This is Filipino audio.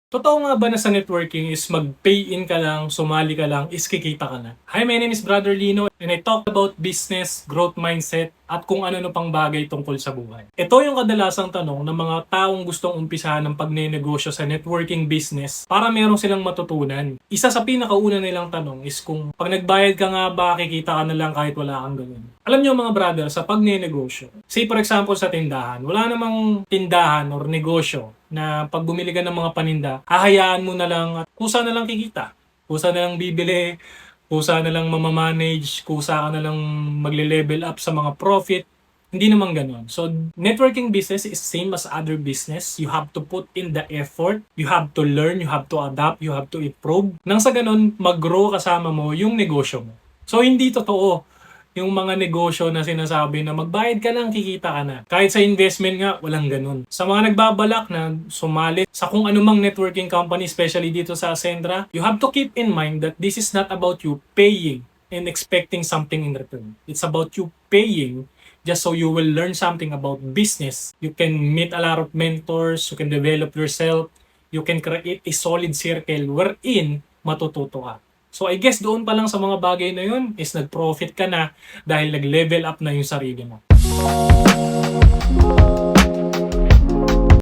Totoo nga ba na sa networking is mag-pay in ka lang, sumali ka lang, is kikita ka na? Hi, my name is Brother Lino and I talk about business, growth mindset, at kung ano-ano pang bagay tungkol sa buhay. Ito yung kadalasang tanong ng mga taong gustong umpisahan ng pagnenegosyo sa networking business para meron silang matutunan. Isa sa pinakauna nilang tanong is kung pag nagbayad ka nga ba, kikita ka na lang kahit wala kang gawin. Alam nyo mga brother, sa pagnenegosyo, say for example sa tindahan, wala namang tindahan or negosyo na pag bumili ka ng mga paninda, hahayaan mo na lang at kusa na lang kikita. Kusa na lang bibili, kusa na lang mamamanage, kusa ka na lang magle-level up sa mga profit. Hindi naman ganun. So, networking business is same as other business. You have to put in the effort. You have to learn, you have to adapt, you have to improve. Nang sa ganun, mag-grow kasama mo yung negosyo mo. So, hindi totoo yung mga negosyo na sinasabi na magbayad ka lang, kikita ka na. Kahit sa investment nga, walang ganun. Sa mga nagbabalak na sumali sa kung anumang networking company, especially dito sa Ascendra, you have to keep in mind that this is not about you paying and expecting something in return. It's about you paying just so you will learn something about business. You can meet a lot of mentors, you can develop yourself, you can create a solid circle wherein matututo ka. So I guess doon pa lang sa mga bagay na yun is nag-profit ka na dahil nag-level up na yung sarili mo.